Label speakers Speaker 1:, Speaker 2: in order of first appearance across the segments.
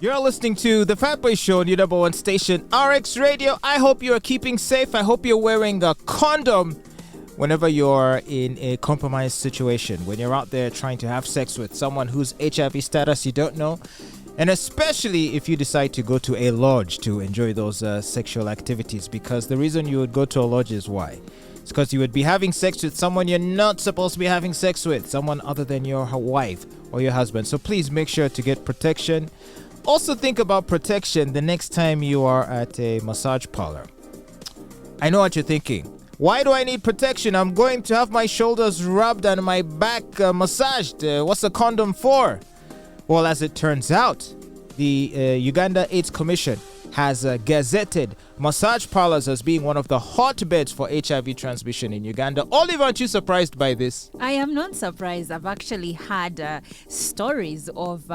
Speaker 1: You're listening to the Fatboy Show on your number one station, RX Radio. I hope you are keeping safe. I hope you're wearing a condom whenever you're in a compromised situation, when you're out there trying to have sex with someone whose HIV status you don't know, and especially if you decide to go to a lodge to enjoy those sexual activities, because the reason you would go to a lodge is why? It's because you would be having sex with someone you're not supposed to be having sex with, someone other than your wife or your husband. So please make sure to get protection. Also think about protection the next time you are at a massage parlor. I know what you're thinking. Why do I need protection? I'm going to have my shoulders rubbed and my back massaged. What's the condom for? Well, as it turns out, the Uganda Aids Commission has gazetted massage parlors as being one of the hotbeds for HIV transmission in Uganda. Olive, aren't you surprised by this?
Speaker 2: I am not surprised. I've actually had stories of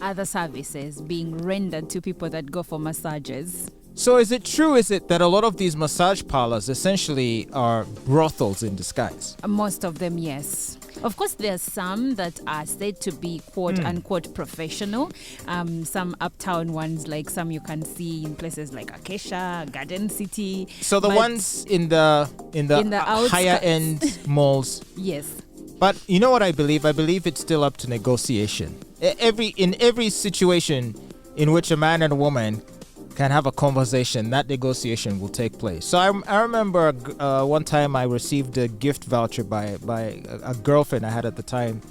Speaker 2: other services being rendered to people that go for massages.
Speaker 1: So is it that a lot of these massage parlors essentially are brothels in disguise?
Speaker 2: Most of them, yes. Of course, there are some that are said to be quote-unquote professional. Some uptown ones, like some you can see in places like Acacia, Garden City.
Speaker 1: So the ones in the higher end malls.
Speaker 2: Yes.
Speaker 1: But you know what I believe? I believe it's still up to negotiation. In every situation in which a man and a woman can have a conversation, that negotiation will take place. So I remember one time I received a gift voucher by a girlfriend I had at the time.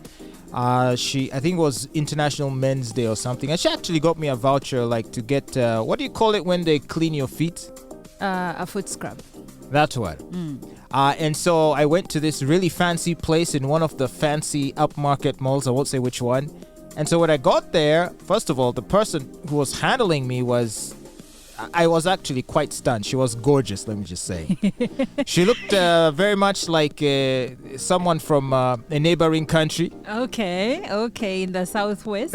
Speaker 1: I think it was International Men's Day or something, and she actually got me a voucher like to get what do you call it when they clean your feet?
Speaker 2: A foot scrub.
Speaker 1: That's what. And so I went to this really fancy place in one of the fancy upmarket malls. I won't say which one. And so when I got there, first of all, the person who was handling me I was actually quite stunned. She was gorgeous, let me just say. She looked very much like someone from a neighboring country.
Speaker 2: Okay, in the southwest.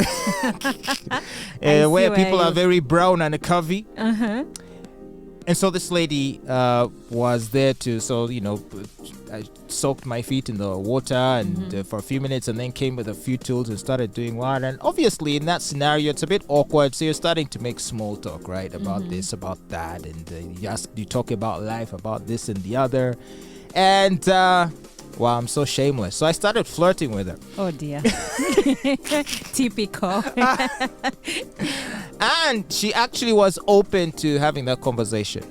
Speaker 1: Where people are very brown and curvy.
Speaker 2: Uh-huh.
Speaker 1: And so this lady was there I soaked my feet in the water and for a few minutes, and then came with a few tools and started doing one. And obviously in that scenario, it's a bit awkward. So you're starting to make small talk, right? About this, about that. And you talk about life, about this and the other. And wow, I'm so shameless. So I started flirting with her.
Speaker 2: Oh dear. Typical.
Speaker 1: And she actually was open to having that conversation.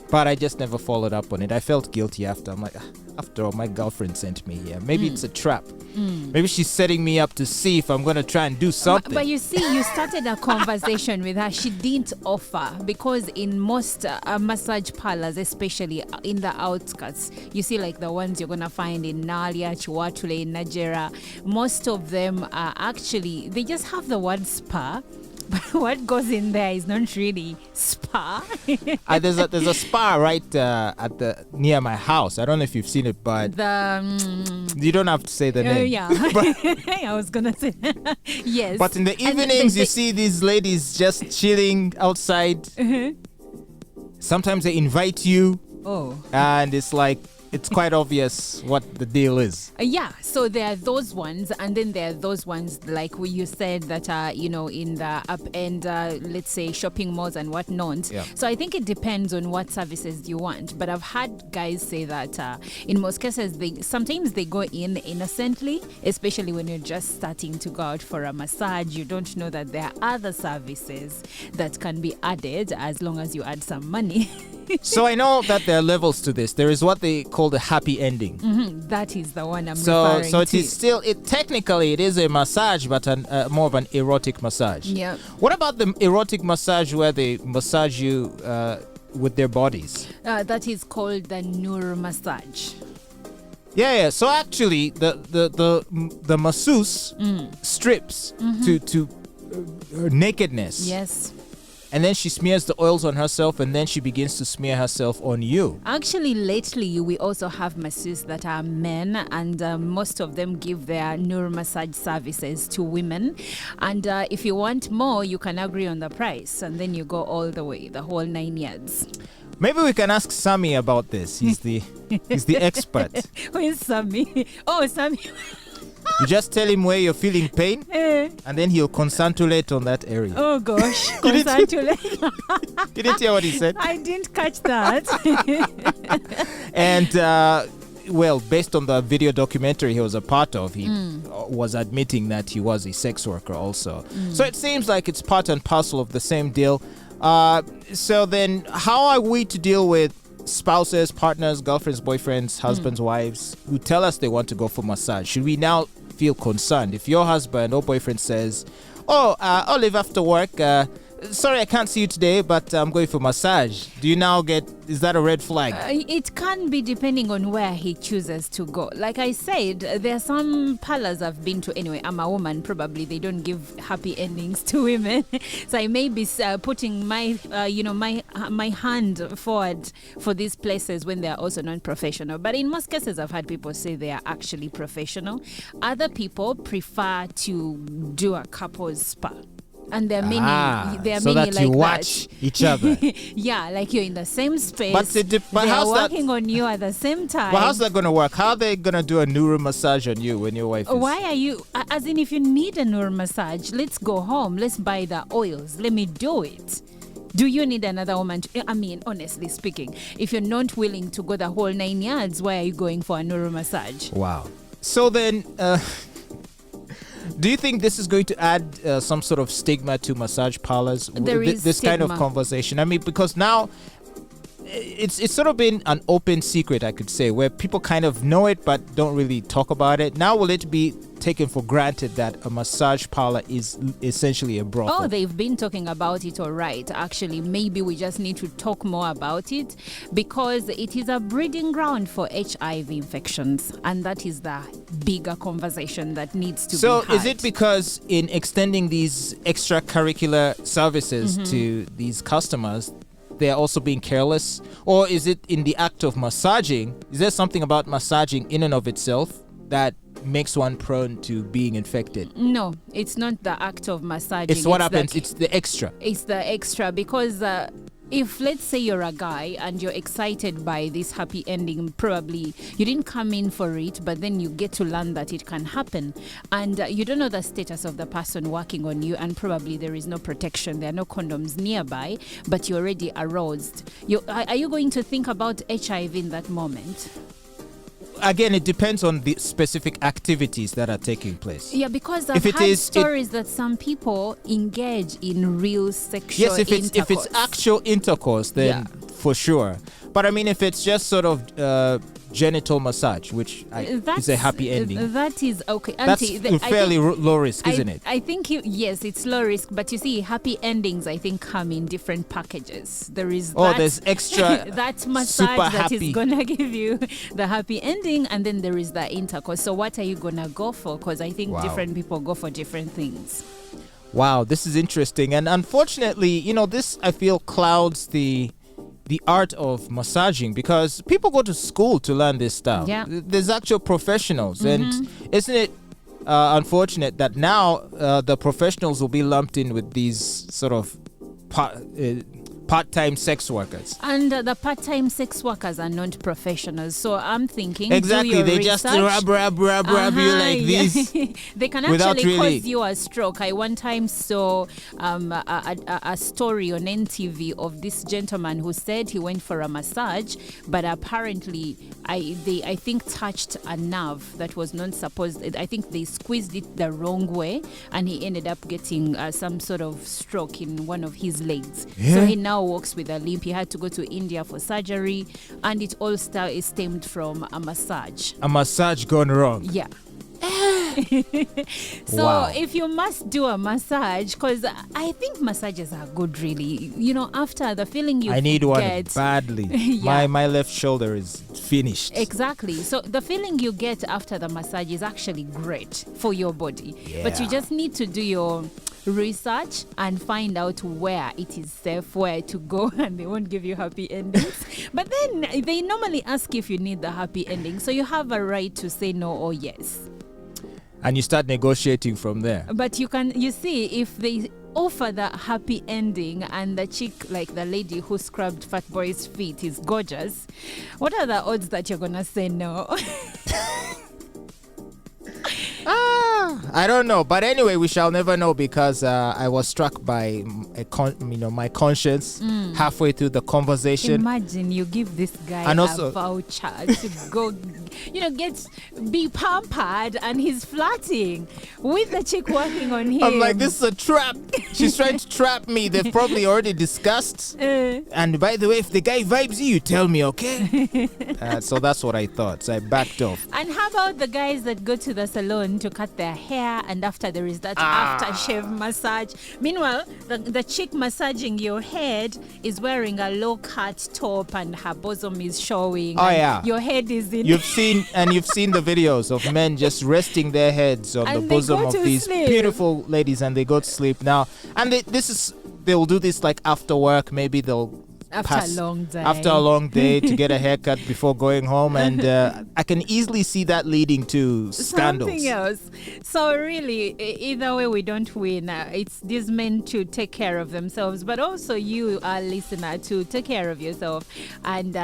Speaker 1: But I just never followed up on it. I felt guilty after. I'm like, after all, my girlfriend sent me here. Maybe it's a trap. Maybe she's setting me up to see if I'm going to try and do something.
Speaker 2: But you see, you started a conversation with her. She didn't offer, because in most massage parlors, especially in the outskirts, you see like the ones you're going to find in Nalia, Chiwatule, Najera, most of them are actually, they just have the word spa. But what goes in there is not really spa.
Speaker 1: There's a spa right near my house. I don't know if you've seen it, but you don't have to say the name.
Speaker 2: Yeah, I was gonna say yes.
Speaker 1: But in the evenings, you see these ladies just chilling outside. Sometimes they invite you. Oh, and it's like, it's quite obvious what the deal is.
Speaker 2: Yeah, so there are those ones, and then there are those ones like you said that are, in the up end, let's say shopping malls and whatnot. Yeah. So I think it depends on what services you want. But I've had guys say that in most cases, sometimes they go in innocently, especially when you're just starting to go out for a massage. You don't know that there are other services that can be added as long as you add some money.
Speaker 1: So I know that there are levels to this. There is what they call the happy ending.
Speaker 2: That is the one I'm referring to.
Speaker 1: So it is still, technically it is a massage, but more of an erotic massage.
Speaker 2: Yeah.
Speaker 1: What about the erotic massage where they massage you with their bodies?
Speaker 2: That is called the Nur massage.
Speaker 1: Yeah. So actually, the masseuse strips to her nakedness.
Speaker 2: Yes.
Speaker 1: And then she smears the oils on herself, and then she begins to smear herself on you.
Speaker 2: Actually, lately, we also have masseuses that are men, and most of them give their Nur massage services to women. And if you want more, you can agree on the price, and then you go all the way, the whole 9 yards.
Speaker 1: Maybe we can ask Sammy about this. He's the expert.
Speaker 2: Who is Sammy? Oh, Sammy.
Speaker 1: You just tell him where you're feeling pain, and then he'll concentrate on that area.
Speaker 2: Oh gosh, concentrate.
Speaker 1: You didn't hear what he said?
Speaker 2: I didn't catch that.
Speaker 1: And well, based on the video documentary he was a part of, he was admitting that he was a sex worker also. So it seems like it's part and parcel of the same deal. So then, how are we to deal with spouses, partners, girlfriends, boyfriends, husbands, wives who tell us they want to go for massage? Should we now feel concerned if your husband or boyfriend says, I'll leave after work, sorry I can't see you today, but I'm going for massage? Do you now is that a red flag?
Speaker 2: It can be depending on where he chooses to go. Like I said, there are some parlors I've been to. Anyway, I'm a woman, probably they don't give happy endings to women. So I may be putting my hand forward for these places when they are also non-professional. But in most cases, I've had people say they are actually professional. Other people prefer to do a couple's spa. And there are many,
Speaker 1: so
Speaker 2: many
Speaker 1: that
Speaker 2: like
Speaker 1: you watch each other.
Speaker 2: Yeah, like you're in the same space.
Speaker 1: But
Speaker 2: they are working on you at the same time.
Speaker 1: But how's that going to work? How are they going to do a neuro massage on you when your wife is?
Speaker 2: Why are you, as in if you need a neuro massage, let's go home. Let's buy the oils. Let me do it. Do you need another woman? Honestly speaking, if you're not willing to go the whole 9 yards, why are you going for a neuro massage?
Speaker 1: Wow. So then... do you think this is going to add some sort of stigma to massage parlors?
Speaker 2: There is
Speaker 1: this
Speaker 2: stigma.
Speaker 1: Kind of conversation. Because now it's sort of been an open secret, I could say, where people kind of know it but don't really talk about it. Now will it be taken for granted that a massage parlor is essentially a brothel?
Speaker 2: Oh, they've been talking about it, all right. Actually, maybe we just need to talk more about it because it is a breeding ground for HIV infections, and that is the bigger conversation that needs to be had.
Speaker 1: So is it because in extending these extracurricular services to these customers, they're also being careless? Or is it in the act of massaging? Is there something about massaging in and of itself that makes one prone to being infected?
Speaker 2: No, it's not the act of massaging.
Speaker 1: It's what happens. It's the extra.
Speaker 2: It's the extra because if let's say you're a guy and you're excited by this happy ending, probably you didn't come in for it, but then you get to learn that it can happen, and you don't know the status of the person working on you, and probably there is no protection, there are no condoms nearby, but you're already aroused. Are you going to think about HIV in that moment?
Speaker 1: Again, it depends on the specific activities that are taking place.
Speaker 2: Yeah, because I've heard stories that some people engage in real sexual intercourse.
Speaker 1: If it's actual intercourse, then for sure. But if it's just sort of genital massage, which is a happy ending.
Speaker 2: That is okay.
Speaker 1: That's fairly low risk, isn't it?
Speaker 2: I think yes, it's low risk, but you see, happy endings I think come in different packages. There is
Speaker 1: there's extra
Speaker 2: that massage that is gonna give you the happy ending, and then there is the intercourse. So what are you gonna go for? Because I think different people go for different things.
Speaker 1: Wow, this is interesting, and unfortunately, this I feel clouds the art of massaging, because people go to school to learn this stuff.
Speaker 2: Yeah.
Speaker 1: There's actual professionals, and isn't it unfortunate that now the professionals will be lumped in with these sort of part-time sex workers?
Speaker 2: And the part-time sex workers are not professionals, so I'm thinking
Speaker 1: exactly they
Speaker 2: research.
Speaker 1: Just rub you like this.
Speaker 2: They can actually cause you a stroke. I one time saw a story on NTV of this gentleman who said he went for a massage, but apparently I think touched a nerve that was not supposed. I think they squeezed it the wrong way, and he ended up getting some sort of stroke in one of his legs. So he now walks with a limp. He had to go to India for surgery, and it all stemmed from a massage.
Speaker 1: A massage gone wrong.
Speaker 2: Yeah. So if you must do a massage, because I think massages are good, really. After the feeling you get, I
Speaker 1: need one badly. My left shoulder is finished.
Speaker 2: Exactly. So the feeling you get after the massage is actually great for your body. But you just need to do your research and find out where it is safe, where to go, and they won't give you happy endings. But then they normally ask if you need the happy ending, so you have a right to say no or yes.
Speaker 1: And you start negotiating from there.
Speaker 2: But you see, if they offer the happy ending and the chick, like the lady who scrubbed Fatboy's feet, is gorgeous, what are the odds that you're gonna say no?
Speaker 1: I don't know, but anyway, we shall never know because I was struck by my conscience halfway through the conversation.
Speaker 2: Imagine you give this guy
Speaker 1: and also,
Speaker 2: a voucher to go, be pampered, and he's flirting with the chick working on him.
Speaker 1: I'm like, this is a trap. She's trying to trap me. They've probably already discussed. And by the way, if the guy vibes you, tell me, okay? So that's what I thought. So I backed off.
Speaker 2: And how about the guys that go to the salon to cut their hair, and after there is that aftershave massage? Meanwhile, the chick massaging your head is wearing a low-cut top and her bosom is showing.
Speaker 1: Oh, yeah.
Speaker 2: Your head is in.
Speaker 1: You've seen the videos of men just resting their heads on the bosom of these beautiful ladies, and they go to sleep now. And they'll do this like after work. Maybe they'll
Speaker 2: after
Speaker 1: a long day to get a haircut before going home, and I can easily see that leading to scandals.
Speaker 2: Something else. So really, either way, we don't win. It's these men to take care of themselves, but also you, our listener, to take care of yourself and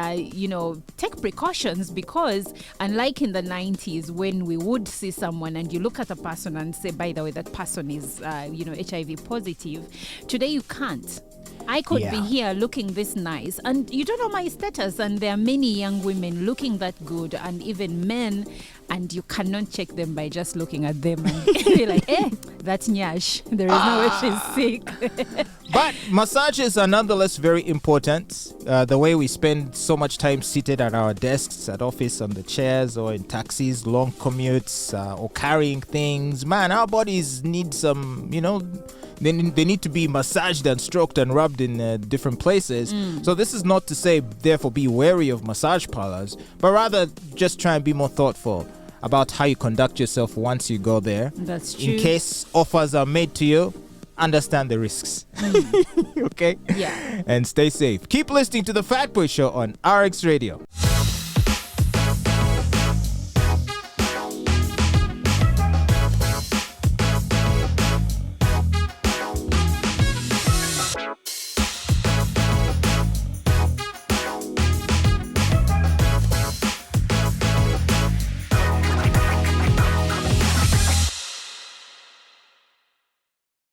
Speaker 2: take precautions, because unlike in the 90s when we would see someone and you look at a person and say, by the way, that person is HIV positive, today you can't. I could be here looking this nice, and you don't know my status, and there are many young women looking that good, and even men, and you cannot check them by just looking at them and be like, that's Nyash. There is no way she's sick.
Speaker 1: But massages are nonetheless very important. The way we spend so much time seated at our desks, at office, on the chairs, or in taxis, long commutes, or carrying things. Man, our bodies need some, they need to be massaged and stroked and rubbed in different places. So this is not to say, therefore, be wary of massage parlors, but rather just try and be more thoughtful about how you conduct yourself once you go there.
Speaker 2: That's true.
Speaker 1: In case offers are made to you, understand the risks. Okay?
Speaker 2: Yeah.
Speaker 1: And stay safe. Keep listening to The Fatboy Show on RX Radio.